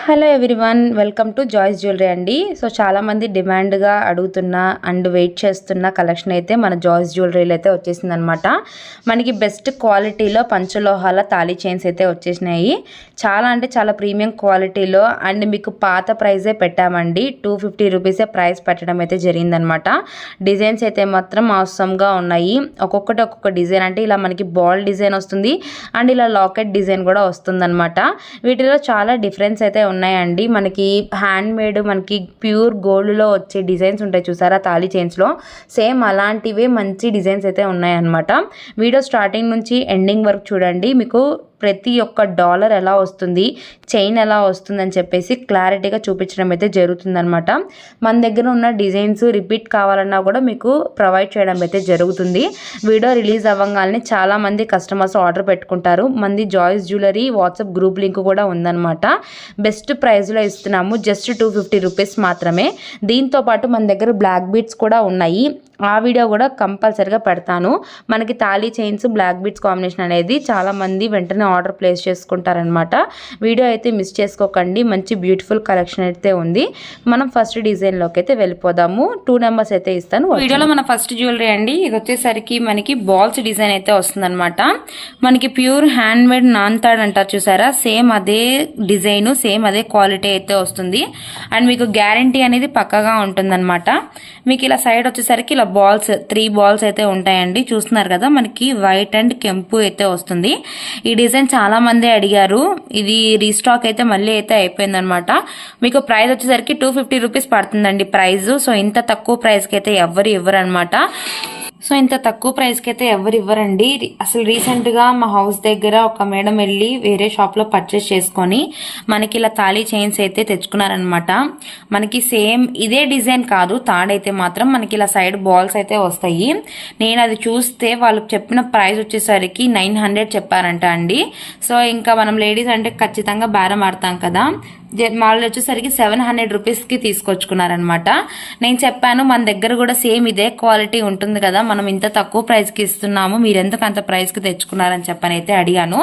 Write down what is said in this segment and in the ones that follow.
Hello everyone, welcome to Joys jewellery అండి. So చాలామంది డిమాండ్గా అడుగుతున్న అండ్ వెయిట్ చేస్తున్న కలెక్షన్ అయితే మన జాయ్స్ జ్యువెలరీలో అయితే వచ్చేసిందనమాట. మనకి బెస్ట్ క్వాలిటీలో పంచలోహాల తాళీ చైన్స్ అయితే వచ్చేసినాయి. చాలా అంటే చాలా ప్రీమియం క్వాలిటీలో అండ్ మీకు పాత ప్రైజే పెట్టామండి. 250 రూపీసే ప్రైస్ పెట్టడం అయితే జరిగిందనమాట. డిజైన్స్ అయితే మాత్రం అవసరంగా ఉన్నాయి. ఒక్కొక్కటి ఒక్కొక్క డిజైన్, అంటే ఇలా మనకి బాల్ డిజైన్ వస్తుంది అండ్ ఇలా లాకెట్ డిజైన్ కూడా వస్తుందన్నమాట. వీటిలో చాలా డిఫరెన్స్ అయితే ఉన్నాయండి. మనకి హ్యాండ్ మేడ్, మనకి ప్యూర్ గోల్డ్లో వచ్చే డిజైన్స్ ఉంటాయి చూసారా తాళీ చైన్స్లో, సేమ్ అలాంటివే మంచి డిజైన్స్ అయితే ఉన్నాయన్నమాట. వీడియో స్టార్టింగ్ నుంచి ఎండింగ్ వరకు చూడండి. మీకు ప్రతి ఒక్క డాలర్ ఎలా వస్తుంది, చైన్ ఎలా వస్తుంది అని చెప్పేసి క్లారిటీగా చూపించడం అయితే జరుగుతుందనమాట. మన దగ్గర ఉన్న డిజైన్స్ రిపీట్ కావాలన్నా కూడా మీకు ప్రొవైడ్ చేయడం అయితే జరుగుతుంది. వీడియో రిలీజ్ అవ్వగానే చాలామంది కస్టమర్స్ ఆర్డర్ పెట్టుకుంటారు. మంది Joys jewellery WhatsApp group link కూడా ఉందన్నమాట. బెస్ట్ ప్రైస్లో ఇస్తున్నాము, జస్ట్ 250 రూపీస్ మాత్రమే. దీంతో పాటు మన దగ్గర బ్లాక్ బీడ్స్ కూడా ఉన్నాయి. ఆ వీడియో కూడా కంపల్సరిగా పెడతాను. మనకి thali chains black beads combination అనేది చాలామంది వెంటనే ఆర్డర్ ప్లేస్ చేసుకుంటారనమాట. వీడియో అయితే మిస్ చేసుకోకండి. మంచి బ్యూటిఫుల్ కలెక్షన్ అయితే ఉంది. మనం ఫస్ట్ డిజైన్లోకి అయితే వెళ్ళిపోదాము. 2 నెంబర్స్ అయితే ఇస్తాను. వీడియోలో మన ఫస్ట్ జ్యువెలరీ అండి. ఇది వచ్చేసరికి మనకి బాల్స్ డిజైన్ అయితే వస్తుందన్నమాట. మనకి ప్యూర్ హ్యాండ్ మేడ్ నాన్ తాడ్ అంటారు చూసారా, సేమ్ అదే డిజైన్, సేమ్ అదే క్వాలిటీ అయితే వస్తుంది. అండ్ మీకు గ్యారంటీ అనేది పక్కగా ఉంటుందన్నమాట. మీకు ఇలా సైడ్ వచ్చేసరికి ఇలా బాల్స్ 3 బాల్స్ అయితే ఉంటాయండి. చూస్తున్నారు కదా, మనకి వైట్ అండ్ కెంపు అయితే వస్తుంది. ఈ డిజైన్ చాలా మంది అడిగారు. ఇది రీస్టాక్ అయితే మళ్ళీ అయితే అయిపోయింది అనమాట. మీకు ప్రైస్ వచ్చేసరికి 250 రూపీస్ పడుతుందండి ప్రైస్. సో ఇంత తక్కువ ప్రైస్కి అయితే ఎవరు ఇవ్వరు అనమాట. సో ఇంత తక్కువ ప్రైస్కి అయితే ఎవరు ఇవ్వరండి. అసలు రీసెంట్గా మా హౌస్ దగ్గర ఒక మేడం వెళ్ళి వేరే షాప్లో పర్చేస్ చేసుకొని మనకి ఇలా తాళీ చైన్స్ అయితే తెచ్చుకున్నారనమాట. మనకి సేమ్ ఇదే డిజైన్ కాదు, తాడైతే మాత్రం మనకి ఇలా సైడ్ బాల్స్ అయితే వస్తాయి. నేను అది చూస్తే వాళ్ళు చెప్పిన ప్రైస్ వచ్చేసరికి 900 చెప్పారంట అండి. సో ఇంకా మనం లేడీస్ అంటే ఖచ్చితంగా బేరం ఆడతాం కదా. వాళ్ళు వచ్చేసరికి 700 రూపీస్కి తీసుకొచ్చుకున్నారనమాట. నేను చెప్పాను మన దగ్గర కూడా సేమ్ ఇదే క్వాలిటీ ఉంటుంది కదా, మనం ఇంత తక్కువ ప్రైస్కి ఇస్తున్నాము, మీరు ఎందుకు అంత ప్రైస్కి తెచ్చుకున్నారని చెప్పని అయితే అడిగాను.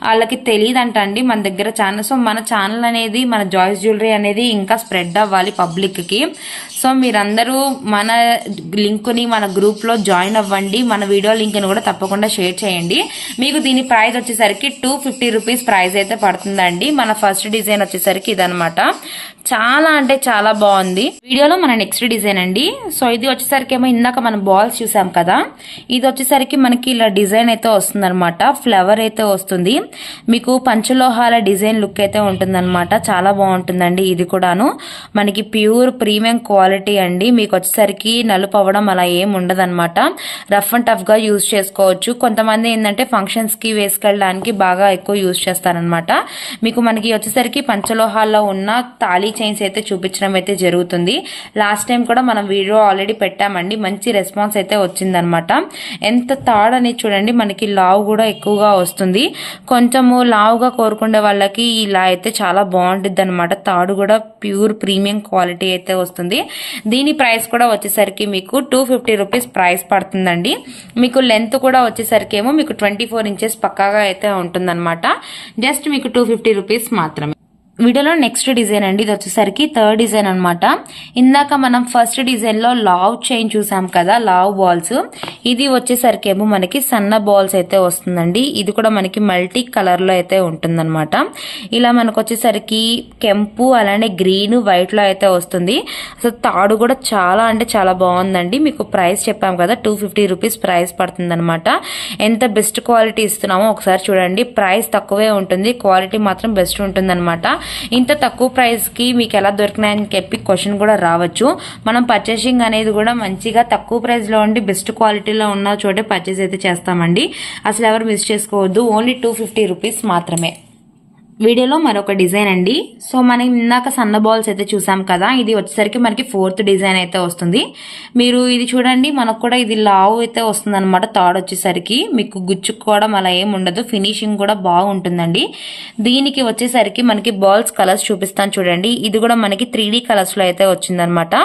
వాళ్ళకి తెలియదంట అండి మన దగ్గర ఛానల్. సో మన ఛానల్ అనేది, మన జాయ్స్ జ్యువెలరీ అనేది ఇంకా స్ప్రెడ్ అవ్వాలి పబ్లిక్కి. సో మీరందరూ మన లింక్ని మన గ్రూప్లో జాయిన్ అవ్వండి. మన వీడియో లింక్ని కూడా తప్పకుండా షేర్ చేయండి. మీకు దీని ప్రైస్ వచ్చేసరికి 250 రూపీస్ ప్రైస్ అయితే పడుతుందండి. మన ఫస్ట్ డిజైన్ వచ్చేసరికి ఇదనమాట. చాలా అంటే చాలా బాగుంది. వీడియోలో మన నెక్స్ట్ డిజైన్ అండి. సో ఇది వచ్చేసరికి ఏమో ఇందాక మనం బాల్స్ చూసాం కదా, ఇది వచ్చేసరికి మనకి ఇలా డిజైన్ అయితే వస్తుంది అనమాట. ఫ్లవర్ అయితే వస్తుంది. మీకు పంచలోహాల డిజైన్ లుక్ అయితే ఉంటుందన్నమాట. చాలా బాగుంటుందండి. ఇది కూడాను మనకి ప్యూర్ ప్రీమియం క్వాలిటీ అండి. మీకు వచ్చేసరికి నలుపు అవ్వడం అలా ఏం ఉండదన్నమాట. రఫ్ అండ్ టఫ్ గా యూజ్ చేసుకోవచ్చు. కొంతమంది ఏంటంటే ఫంక్షన్స్ కి వేసుకెళ్ళడానికి బాగా ఎక్కువ యూజ్ చేస్తారనమాట. మీకు మనకి వచ్చేసరికి పంచలోహాల్లో ఉన్న తాళీ చైన్స్ అయితే చూపించడం అయితే జరుగుతుంది. లాస్ట్ టైం కూడా మనం వీడియో ఆల్రెడీ పెట్టామండి. మంచి రెస్పాన్స్ అయితే వచ్చిందనమాట. ఎంత తాడు అనేది చూడండి, మనకి లావు కూడా ఎక్కువగా వస్తుంది. కొంచెము లావుగా కోరుకునే వాళ్ళకి ఇలా అయితే చాలా బాగుంటుంది అనమాట. తాడు కూడా ప్యూర్ ప్రీమియం క్వాలిటీ అయితే వస్తుంది. దీని ప్రైస్ కూడా వచ్చేసరికి మీకు 250 రూపీస్ ప్రైస్ పడుతుందండి. మీకు లెంత్ కూడా వచ్చేసరికి ఏమో మీకు 24 ఇంచెస్ పక్కాగా అయితే ఉంటుందన్నమాట. జస్ట్ మీకు 250 రూపీస్ మాత్రమే. వీడియోలో నెక్స్ట్ డిజైన్ అండి. ఇది వచ్చేసరికి థర్డ్ డిజైన్ అనమాట. ఇందాక మనం ఫస్ట్ డిజైన్ లో లావ్ చైన్ చూసాం కదా, లావ్ బాల్స్. ఇది వచ్చేసరికి ఏమో మనకి సన్న బాల్స్ అయితే వస్తుందండి. ఇది కూడా మనకి మల్టీ కలర్ లో అయితే ఉంటుందన్నమాట. ఇలా మనకు వచ్చేసరికి కెంపు అలానే గ్రీన్ వైట్ లో అయితే వస్తుంది. అసలు తాడు కూడా చాలా అంటే చాలా బాగుందండి. మీకు ప్రైస్ చెప్పాం కదా, 250 రూపీస్ ప్రైస్ పడుతుంది అనమాట. ఎంత బెస్ట్ క్వాలిటీ ఇస్తున్నామో ఒకసారి చూడండి. ప్రైస్ తక్కువే ఉంటుంది, క్వాలిటీ మాత్రం బెస్ట్ ఉంటుంది అనమాట. ఇంత తక్కువ ప్రైస్ కి మీకు ఎలా దొరికినాయని చెప్పి క్వశ్చన్ కూడా రావచ్చు. మనం పర్చేసింగ్ అనేది కూడా మంచిగా తక్కువ ప్రైస్ లో ఉండి బెస్ట్ క్వాలిటీలో ఉన్న చోటే పర్చేస్ అయితే చేస్తామండి. అసలు ఎవరు మిస్ చేసుకోవద్దు. ఓన్లీ 250 రూపీస్ మాత్రమే. వీడియోలో మరొక డిజైన్ అండి. సో మనం ఇందాక సన్న బాల్స్ అయితే చూసాం కదా, ఇది వచ్చేసరికి మనకి 4th డిజైన్ అయితే వస్తుంది. మీరు ఇది చూడండి, మనకు కూడా ఇది లావు అయితే వస్తుంది అనమాట. తాడు వచ్చేసరికి మీకు గుచ్చుకోవడం అలా ఏం ఉండదు. ఫినిషింగ్ కూడా బాగుంటుందండి. దీనికి వచ్చేసరికి మనకి బాల్స్ కలర్స్ చూపిస్తాను చూడండి. ఇది కూడా మనకి 3D కలర్స్ లో అయితే వచ్చిందనమాట.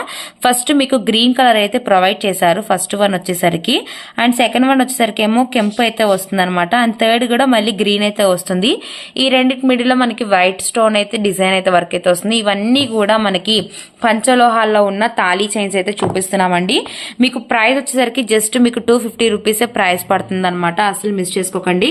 ఫస్ట్ మీకు గ్రీన్ కలర్ అయితే ప్రొవైడ్ చేశారు, ఫస్ట్ వన్ వచ్చేసరికి. అండ్ సెకండ్ వన్ వచ్చేసరికి ఏమో కెంపు అయితే వస్తుంది అనమాట. అండ్ థర్డ్ కూడా మళ్ళీ గ్రీన్ అయితే వస్తుంది. ఈ రెండింటి మిడిల్లో మనకి వైట్ స్టోన్ అయితే డిజైన్ అయితే వర్క్ అయితే వస్తుంది. ఇవన్నీ కూడా మనకి పంచలోహాల్లో ఉన్న తాళీ చైన్స్ అయితే చూపిస్తున్నామండి. మీకు ప్రైస్ వచ్చేసరికి జస్ట్ మీకు 250 రూపీసే ప్రైస్ పడుతుంది అనమాట. అసలు మిస్ చేసుకోకండి.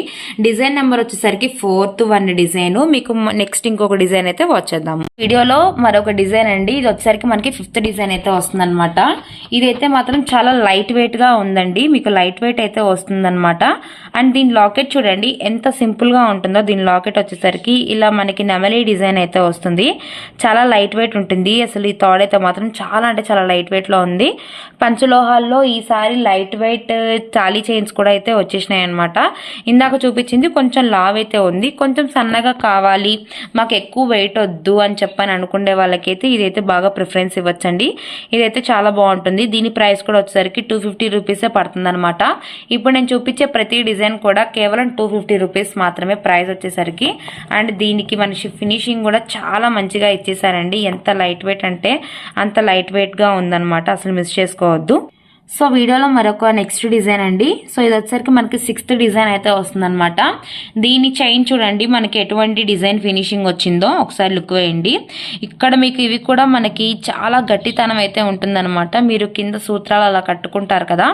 డిజైన్ నెంబర్ వచ్చేసరికి 4th 1 డిజైన్. మీకు నెక్స్ట్ ఇంకొక డిజైన్ అయితే వచ్చేద్దాము. వీడియోలో మరొక డిజైన్ అండి. ఇది వచ్చేసరికి మనకి 5th డిజైన్ అయితే వస్తుంది అనమాట. ఇదైతే మాత్రం చాలా లైట్ వెయిట్ గా ఉందండి. మీకు లైట్ వెయిట్ అయితే వస్తుంది అనమాట. అండ్ దీని లాకెట్ చూడండి ఎంత సింపుల్ గా ఉంటుందో. దీని లాకెట్ వచ్చేసరికి ఇలా మనకి నెమలి డిజైన్ అయితే వస్తుంది. చాలా లైట్ వెయిట్ ఉంటుంది. అసలు ఈ థాడ్ అయితే మాత్రం చాలా అంటే చాలా లైట్ వెయిట్ లో ఉంది. పంచలోహాల్లో ఈసారి లైట్ వెయిట్ తాళీ చైన్స్ కూడా అయితే వచ్చేసినాయి అనమాట. ఇందాక చూపించింది కొంచెం లావ్ అయితే ఉంది. కొంచెం సన్నగా కావాలి, మాకు ఎక్కువ వెయిట్ వద్దు అని చెప్పని అనుకునే వాళ్ళకైతే ఇదైతే బాగా ప్రిఫరెన్స్ ఇవ్వచ్చండి. ఇదైతే చాలా బాగుంటుంది. దీని ప్రైస్ కూడా వచ్చేసరికి 250 రూపీసే పడుతుంది అనమాట. ఇప్పుడు నేను చూపించే ప్రతి డిజైన్ కూడా కేవలం 250 రూపీస్ మాత్రమే ప్రైస్ వచ్చేసరికి. అండ్ దీనికి మనిషి ఫినిషింగ్ కూడా చాలా మంచిగా ఇచ్చేసారండి. ఎంత లైట్ వెయిట్ అంటే అంత లైట్ వెయిట్ గా ఉందన్నమాట. అసలు మిస్ చేసుకోవద్దు. సో వీడియోలో మరొక నెక్స్ట్ డిజైన్ అండి. సో ఇది వచ్చేసరికి మనకి 6th డిజైన్ అయితే వస్తుందన్నమాట. దీని చైన్ చూడండి మనకి ఎటువంటి డిజైన్ ఫినిషింగ్ వచ్చిందో ఒకసారి లుక్ వేయండి. ఇక్కడ మీకు ఇవి కూడా మనకి చాలా గట్టితనం అయితే ఉంటుందన్నమాట. మీరు కింద సూత్రాలు అలా కట్టుకుంటారు కదా,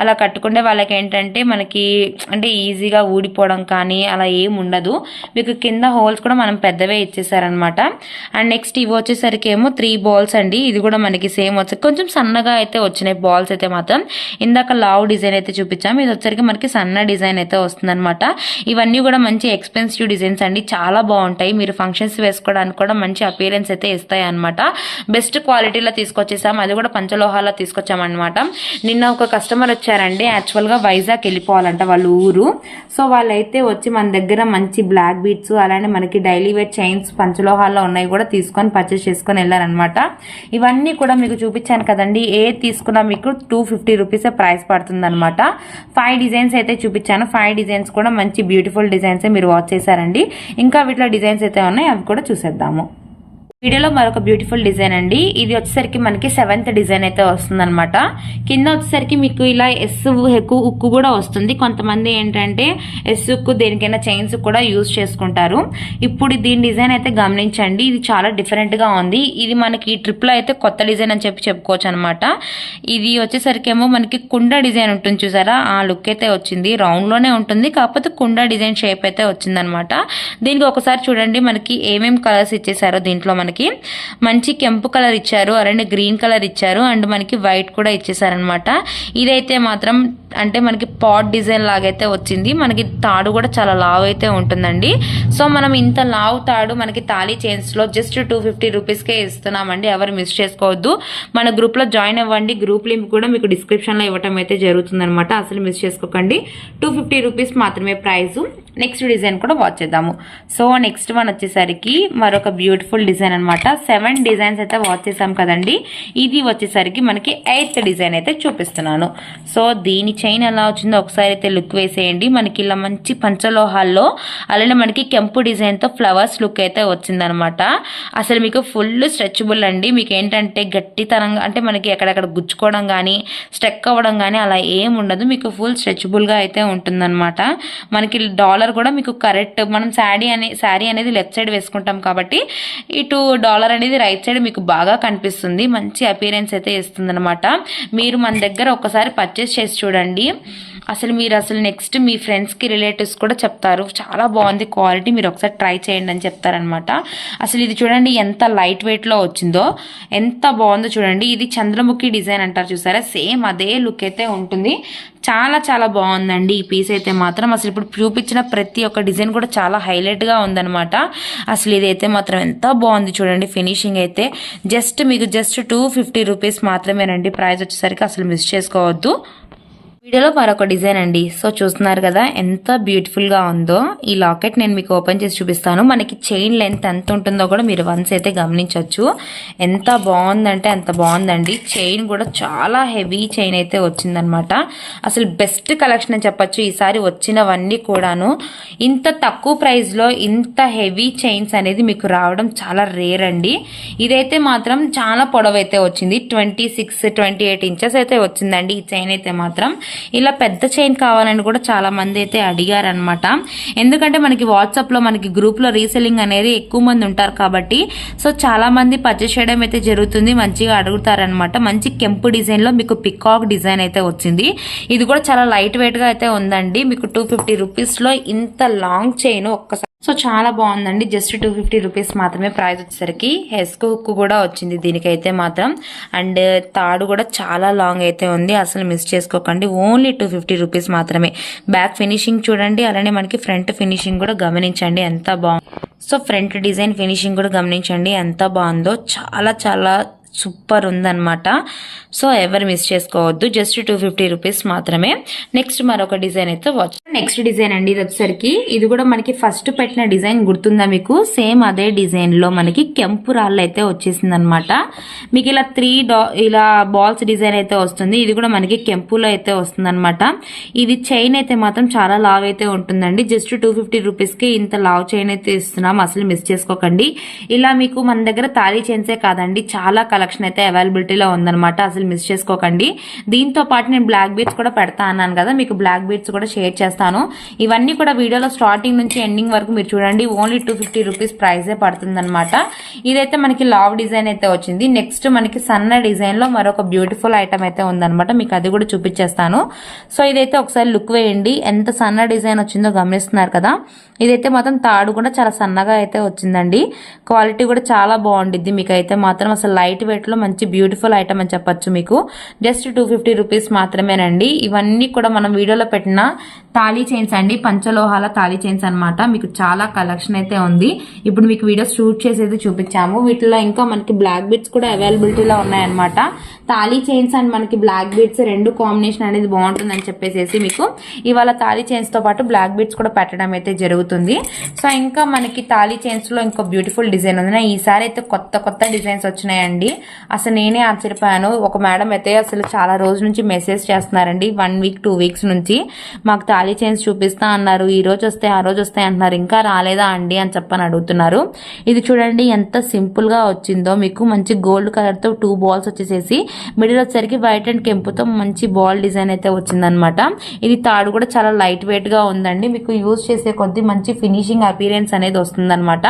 అలా కట్టుకుంటే వాళ్ళకి ఏంటంటే మనకి అంటే ఈజీగా ఊడిపోవడం కానీ అలా ఏం ఉండదు. మీకు కింద హోల్స్ కూడా మనం పెద్దవే ఇచ్చేసారనమాట. అండ్ నెక్స్ట్ ఇవి వచ్చేసరికి ఏమో 3 బాల్స్ అండి. ఇది కూడా మనకి సేమ్ వచ్చి కొంచెం సన్నగా అయితే వచ్చినాయి బాల్స్ అయితే. ఇందాక లావ్ డిజైన్ అయితే చూపించాము. ఇది వచ్చరికి మనకి సన్న డిజైన్ అయితే వస్తుంది అనమాట. ఇవన్నీ కూడా మంచి ఎక్స్పెన్సివ్ డిజైన్స్ అండి. చాలా బాగుంటాయి. మీరు ఫంక్షన్స్ వేసుకోవడానికి కూడా మంచి అపియరెన్స్ అయితే ఇస్తాయి అనమాట. బెస్ట్ క్వాలిటీలో తీసుకొచ్చేసాం. అది కూడా పంచలోహాల్లో తీసుకొచ్చామన్నమాట. నిన్న ఒక కస్టమర్ వచ్చారండి. యాక్చువల్గా వైజాగ్ వెళ్ళిపోవాలంట వాళ్ళ ఊరు. సో వాళ్ళైతే వచ్చి మన దగ్గర మంచి బ్లాక్ బీట్స్ అలానే మనకి డైలీ వేర్ చైన్స్ పంచలోహాల్లో ఉన్నాయి కూడా తీసుకొని పర్చేస్ చేసుకొని వెళ్ళారనమాట. ఇవన్నీ కూడా మీకు చూపించాను కదండి. ఏ తీసుకున్నా మీకు 250 రూపీసే ప్రైస్ పడుతుంది అనమాట. 5 డిజైన్స్ అయితే చూపించాను. 5 డిజైన్స్ కూడా మంచి బ్యూటిఫుల్ డిజైన్స్ మీరు వాచ్ చేశారండి. ఇంకా వీటిలో డిజైన్స్ అయితే ఉన్నాయి, అవి కూడా చూసేద్దాము. వీడియోలో మరొక బ్యూటిఫుల్ డిజైన్ అండి. ఇది వచ్చేసరికి మనకి 7th డిజైన్ అయితే వస్తుంది అనమాట. కింద వచ్చేసరికి మీకు ఇలా ఎస్ ఉక్కు కూడా వస్తుంది. కొంతమంది ఏంటంటే ఎస్ ఉక్కు దేనికైనా చైన్స్ కూడా యూజ్ చేసుకుంటారు. ఇప్పుడు దీని డిజైన్ అయితే గమనించండి. ఇది చాలా డిఫరెంట్ గా ఉంది. ఇది మనకి ట్రిప్ లో అయితే కొత్త డిజైన్ అని చెప్పుకోవచ్చు అనమాట. ఇది వచ్చేసరికి ఏమో మనకి కుండ డిజైన్ ఉంటుంది చూసారా, ఆ లుక్ అయితే వచ్చింది. రౌండ్ లోనే ఉంటుంది, కాకపోతే కుండ డిజైన్ షేప్ అయితే వచ్చింది అనమాట. దీనికి ఒకసారి చూడండి మనకి ఏమేమి కలర్స్ ఇచ్చేసారో. దీంట్లో మనకి మంచి కెంపు కలర్ ఇచ్చారు, అలానే గ్రీన్ కలర్ ఇచ్చారు, అండ్ మనకి వైట్ కూడా ఇచ్చేసారనమాట. ఇదైతే మాత్రం అంటే మనకి పాట్ డిజైన్ లాగైతే వచ్చింది. మనకి తాడు కూడా చాలా లావ్ అయితే ఉంటుందండి. సో మనం ఇంత లావ్ తాడు మనకి తాళీ చైన్స్ లో జస్ట్ 250 రూపీస్కే ఇస్తున్నామండి. ఎవరు మిస్ చేసుకోవద్దు. మన గ్రూప్ లో జాయిన్ అవ్వండి. గ్రూప్ లింక్ కూడా మీకు డిస్క్రిప్షన్ లో ఇవ్వటం అయితే జరుగుతుంది అనమాట. అసలు మిస్ చేసుకోకండి. 250 రూపీస్ మాత్రమే ప్రైస్. నెక్స్ట్ డిజైన్ కూడా వాచ్ చేద్దాము. సో నెక్స్ట్ వన్ వచ్చేసరికి మరొక బ్యూటిఫుల్ డిజైన్ అనమాట. 7 డిజైన్స్ అయితే వాచ్ చేసాం కదండి. ఇది వచ్చేసరికి మనకి 8th డిజైన్ అయితే చూపిస్తున్నాను. సో దీని చైన్ ఎలా వచ్చిందో ఒకసారి అయితే లుక్ వేసేయండి. మనకి ఇలా మంచి పంచలోహాల్లో అలానే మనకి కెంపు డిజైన్ తో ఫ్లవర్స్ లుక్ అయితే వచ్చిందనమాట. అసలు మీకు ఫుల్ స్ట్రెచబుల్ అండి. మీకు ఏంటంటే గట్టితనంగా అంటే మనకి ఎక్కడెక్కడ గుచ్చుకోవడం కానీ స్ట్రెక్ అవ్వడం కానీ అలా ఏం ఉండదు. మీకు ఫుల్ స్ట్రెచబుల్ గా అయితే ఉంటుందన్నమాట. మనకి డాలర్ కూడా మీకు కరెక్ట్, మనం శారీ అనేది లెఫ్ట్ సైడ్ వేసుకుంటాం కాబట్టి ఇటు డాలర్ అనేది రైట్ సైడ్ మీకు బాగా కనిపిస్తుంది. మంచి అపియరెన్స్ అయితే ఇస్తుంది అనమాట. మీరు మన దగ్గర ఒకసారి పర్చేస్ చేసి చూడండి. అసలు నెక్స్ట్ మీ ఫ్రెండ్స్కి రిలేటివ్స్ కూడా చెప్తారు చాలా బాగుంది క్వాలిటీ, మీరు ఒకసారి ట్రై చేయండి అని చెప్తారనమాట. అసలు ఇది చూడండి ఎంత లైట్ వెయిట్లో వచ్చిందో, ఎంత బాగుందో చూడండి. ఇది చంద్రముఖి డిజైన్ అంటారు చూసారా, సేమ్ అదే లుక్ అయితే ఉంటుంది. చాలా చాలా బాగుందండి ఈ పీస్ అయితే మాత్రం. అసలు ఇప్పుడు చూపించిన ప్రతి ఒక్క డిజైన్ కూడా చాలా హైలైట్గా ఉందన్నమాట. అసలు ఇదైతే మాత్రం ఎంత బాగుంది చూడండి. ఫినిషింగ్ అయితే మీకు జస్ట్ 250 రూపీస్ మాత్రమేనండి ప్రైస్ వచ్చేసరికి. అసలు మిస్ చేసుకోవద్దు. వీడియోలో మరొక డిజైన్ అండి. సో చూస్తున్నారు కదా ఎంత బ్యూటిఫుల్ గా ఉందో. ఈ లాకెట్ నేను మీకు ఓపెన్ చేసి చూపిస్తాను. మనకి చైన్ లెంత్ ఎంత ఉంటుందో కూడా మీరు వన్స్ అయితే గమనించవచ్చు. ఎంత బాగుందంటే అంత బాగుందండి. చైన్ కూడా చాలా హెవీ చైన్ అయితే వచ్చిందనమాట. అసలు బెస్ట్ కలెక్షన్ అని చెప్పొచ్చు ఈసారి వచ్చినవన్నీ కూడాను. ఇంత తక్కువ ప్రైస్ లో ఇంత హెవీ చైన్స్ అనేది మీకు రావడం చాలా రేర్ అండి. ఇదైతే మాత్రం చాలా పొడవైతే వచ్చింది. 26-28 ఇంచెస్ అయితే వచ్చిందండి ఈ చైన్ అయితే మాత్రం. ఇలా పెద్ద చైన్ కావాలని కూడా చాలా మంది అయితే అడిగారనమాట. ఎందుకంటే మనకి వాట్సాప్లో మనకి గ్రూప్లో రీసెల్లింగ్ అనేది ఎక్కువ మంది ఉంటారు కాబట్టి సో చాలా మంది పర్చేస్ చేయడం అయితే జరుగుతుంది. మంచిగా అడుగుతారనమాట. మంచి కెంపు డిజైన్లో మీకు పికాక్ డిజైన్ అయితే వచ్చింది. ఇది కూడా చాలా లైట్ వెయిట్గా అయితే ఉందండి. మీకు 250 రూపీస్లో ఇంత లాంగ్ చైన్ ఒక్కసారి సో చాలా బాగుందండి. జస్ట్ 250 రూపీస్ మాత్రమే ప్రైస్ వచ్చేసరికి. హెస్క్ హుక్ కూడా వచ్చింది దీనికైతే మాత్రం. అండ్ తాడు కూడా చాలా లాంగ్ అయితే ఉంది. అసలు మిస్ చేసుకోకండి. ఓన్లీ 250 రూపీస్ మాత్రమే. బ్యాక్ ఫినిషింగ్ చూడండి. అలానే మనకి ఫ్రంట్ ఫినిషింగ్ కూడా గమనించండి ఎంత బాగుంది. సో ఫ్రంట్ డిజైన్ ఫినిషింగ్ కూడా గమనించండి ఎంత బాగుందో. చాలా చాలా సూపర్ ఉందన్నమాట. సో ఎవరు మిస్ చేసుకోవద్దు. జస్ట్ 250 రూపీస్ మాత్రమే. నెక్స్ట్ మరొక డిజైన్ అయితే వాచ్. నెక్స్ట్ డిజైన్ అండి ఇది వచ్చేసరికి. ఇది కూడా మనకి ఫస్ట్ పెట్టిన డిజైన్ గుర్తుందా మీకు? సేమ్ అదే డిజైన్ లో మనకి కెంపు రాళ్ళు అయితే వచ్చేసింది అనమాట. మీకు ఇలా ఇలా బాల్స్ డిజైన్ అయితే వస్తుంది. ఇది కూడా మనకి కెంపులో అయితే వస్తుంది అనమాట. ఇది చైన్ అయితే మాత్రం చాలా లావ్ అయితే ఉంటుందండి. జస్ట్ 250 రూపీస్ కి ఇంత లావ్ చైన్ అయితే ఇస్తున్నాం. అసలు మిస్ చేసుకోకండి. ఇలా మీకు మన దగ్గర తాళీ చైన్సే కాదండి, చాలా కలెక్షన్ అయితే అవైలబిలిటీలో ఉందన్నమాట. అసలు మిస్ చేసుకోకండి. దీంతో పాటు నేను బ్లాక్ బీడ్స్ కూడా పెడతా అన్నాను కదా, మీకు బ్లాక్ బీడ్స్ కూడా షేర్ చేస్తాను. ఇవన్నీ కూడా వీడియోలో స్టార్టింగ్ నుంచి ఎండింగ్ వరకు మీరు చూడండి. ఓన్లీ 250 రూపీస్ ప్రైజే పడుతుంది అనమాట. ఇదైతే మనకి లావ్ డిజైన్ అయితే వచ్చింది. నెక్స్ట్ మనకి సన్న డిజైన్ లో మరొక బ్యూటిఫుల్ ఐటమ్ అయితే ఉందన్నమాట. మీకు అది కూడా చూపించేస్తాను. సో ఇదైతే ఒకసారి లుక్ వేయండి. ఎంత సన్న డిజైన్ వచ్చిందో గమనిస్తున్నారు కదా. ఇదైతే మాత్రం తాడు కూడా చాలా సన్నగా అయితే వచ్చిందండి. క్వాలిటీ కూడా చాలా బాగుండిద్ది. మీకు అయితే మాత్రం అసలు లైట్ వెయిట్ లో మంచి బ్యూటిఫుల్ ఐటమ్ అని చెప్పొచ్చు. మీకు జస్ట్ 250 రూపీస్ మాత్రమేనండి. ఇవన్నీ కూడా మనం వీడియోలో పెట్టిన తాళీ చైన్స్ అండి, పంచలోహాల తాళీ చైన్స్ అనమాట. మీకు చాలా కలెక్షన్ అయితే ఉంది. ఇప్పుడు మీకు వీడియో షూట్ చేసేది చూపించాము. వీటిలో ఇంకా మనకి బ్లాక్ బీడ్స్ కూడా అవైలబిలిటీలో ఉన్నాయన్నమాట. తాళీ చైన్స్ అండ్ మనకి బ్లాక్ బీడ్స్ రెండు కాంబినేషన్ అనేది బాగుంటుందని చెప్పేసి మీకు ఇవాళ తాళీ చైన్స్ తో పాటు బ్లాక్ బీడ్స్ కూడా పెట్టడం అయితే జరుగుతుంది. సో ఇంకా మనకి తాళీ చైన్స్ లో ఇంకో బ్యూటిఫుల్ డిజైన్ ఉంది. ఈసారి అయితే కొత్త కొత్త డిజైన్స్ వచ్చినాయండి. అసలు నేనే ఆశ్చర్యపోయాను. ఒక మేడం అయితే అసలు చాలా రోజుల నుంచి మెసేజ్ చేస్తున్నారండి. 1 వీక్ 2 వీక్స్ నుంచి మాకు తాళీ చైన్స్ చూపిస్తా అన్నారు. ఈ రోజు వస్తాయి ఆ రోజు వస్తాయి అంటున్నారు. ఇంకా రాలేదా అండి అని చెప్పని అడుగుతున్నారు. ఇది చూడండి ఎంత సింపుల్ గా వచ్చిందో. మీకు మంచి గోల్డ్ కలర్ తో 2 బాల్స్ వచ్చేసేసి మిడిల్ వచ్చేసరికి వైట్ అండ్ కెంపుతో మంచి బాల్ డిజైన్ అయితే వచ్చిందనమాట. ఇది తాడు కూడా చాలా లైట్ వెయిట్ గా ఉందండి. మీకు యూజ్ చేసే కొద్ది మంచి ఫినిషింగ్ అపీరెన్స్ అనేది వస్తుందన్నమాట.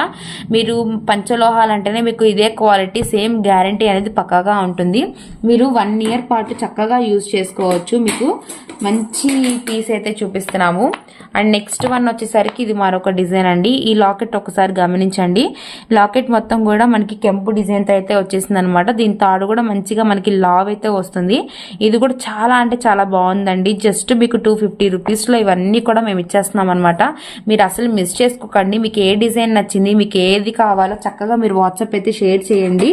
మీరు పంచలోహాలు అంటేనే మీకు ఇదే క్వాలిటీ సేమ్ గ్యారంటీ అనేది పక్కాగా ఉంటుంది. మీరు 1 ఇయర్ పాటు చక్కగా యూజ్ చేసుకోవచ్చు. మీకు మంచి పీస్ అయితే చూపిస్తున్నాము. అండ్ నెక్స్ట్ వన్ వచ్చేసరికి ఇది మరొక డిజైన్ అండి. ఈ లాకెట్ ఒకసారి గమనించండి. లాకెట్ మొత్తం కూడా మనకి కెంపు డిజైన్ తో అయితే వచ్చేసింది అనమాట. దీని తాడు కూడా మంచిగా మనకి లావ్ అయితే వస్తుంది. ఇది కూడా చాలా అంటే చాలా బాగుందండి. జస్ట్ మీకు 250 రూపీస్ లో ఇవన్నీ కూడా మేము ఇచ్చేస్తున్నాం అనమాట. మీరు అసలు మిస్ చేసుకోకండి. మీకు ఏ డిజైన్ నచ్చింది, మీకు ఏది కావాలో చక్కగా మీరు వాట్సాప్ అయితే షేర్ చేయండి.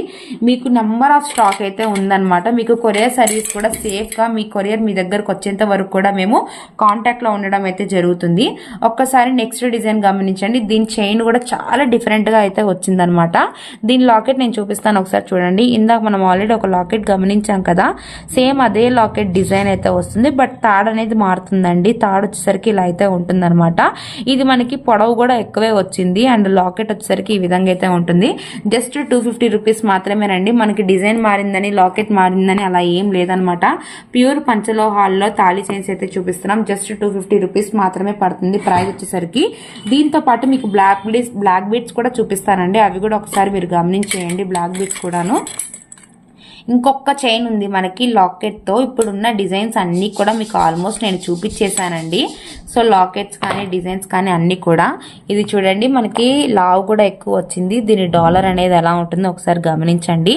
మీకు నెంబర్ ఆఫ్ స్టాక్ అయితే ఉందన్నమాట. మీకు కొరియర్ సర్వీస్ కూడా సేఫ్ గా మీ కొరియర్ మీ దగ్గరకు వచ్చేంత వరకు కూడా మేము కాంటాక్ట్ లో ఉండడం అయితే జరుగుతుంది. ఒక్కసారి నెక్స్ట్ డిజైన్ గమనించండి. దీని చైన్ కూడా చాలా డిఫరెంట్ గా అయితే వచ్చిందనమాట. దీని లాకెట్ నేను చూపిస్తాను ఒకసారి చూడండి. ఇందాక మనం ఆల్రెడీ ఒక లాకెట్ గమనించాం కదా, సేమ్ అదే లాకెట్ డిజైన్ అయితే వస్తుంది. బట్ తాడు అనేది మారుతుందండి. తాడు వచ్చేసరికి ఇలా అయితే ఉంటుందన్నమాట. ఇది మనకి పొడవు కూడా ఎక్కువే వచ్చింది. అండ్ లాకెట్ వచ్చేసరికి ఈ విధంగా అయితే ఉంటుంది. జస్ట్ 250 రూపీస్ మాత్రమేనండి. మనకి డిజైన్ మారిందని లాకెట్ మారిందని అలా ఏం లేదనమాట. ప్యూర్ పంచలోహాల్లో తాళీ చైన్స్ అయితే చూపిస్తున్నాం. జస్ట్ 250 రూపీస్ మాత్రమే పడుతుంది ప్రైస్ వచ్చేసరికి. దీంతో పాటు మీకు బ్లాక్ బీడ్స్ కూడా చూపిస్తానండి. అవి కూడా ఒకసారి మీరు గమనించేయండి. బ్లాక్ బీడ్స్ కూడాను. ఇంకొక చైన్ ఉంది మనకి లాకెట్ తో. ఇప్పుడున్న డిజైన్స్ అన్ని కూడా మీకు ఆల్మోస్ట్ నేను చూపించేశానండి. సో లాకెట్స్ కానీ డిజైన్స్ కానీ అన్ని కూడా ఇది చూడండి. మనకి లావ్ కూడా ఎక్కువ వచ్చింది. దీని డాలర్ అనేది ఎలా ఉంటుందో ఒకసారి గమనించండి.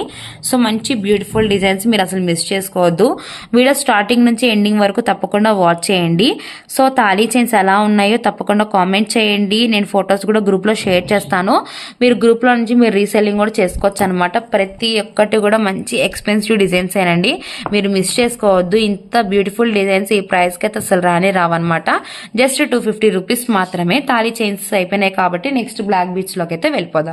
సో మంచి బ్యూటిఫుల్ డిజైన్స్ మీరు అసలు మిస్ చేసుకోవద్దు. వీడియో స్టార్టింగ్ నుంచి ఎండింగ్ వరకు తప్పకుండా వాచ్ చేయండి. సో తాళీ చైన్స్ ఎలా ఉన్నాయో తప్పకుండా కామెంట్ చేయండి. నేను ఫొటోస్ కూడా గ్రూప్ లో షేర్ చేస్తాను. మీరు గ్రూప్ లో నుంచి మీరు రీసెల్లింగ్ కూడా చేసుకోవచ్చు అనమాట. ప్రతి ఒక్కటి కూడా మంచి ఎక్స్పెన్సివ్ డిజైన్స్ ఏనండి. మీరు మిస్ చేసుకోవద్దు. ఇంత బ్యూటిఫుల్ డిజైన్స్ ఈ ప్రైస్ కి అయితే అసలు రావన్నమాట. జస్ట్ 250 రూపీస్ మాత్రమే. తాళీ చైన్స్ అయిపోయినాయి కాబట్టి నెక్స్ట్ బ్లాక్ బీచ్ లోకి అయితే వెళ్ళిపోదాం.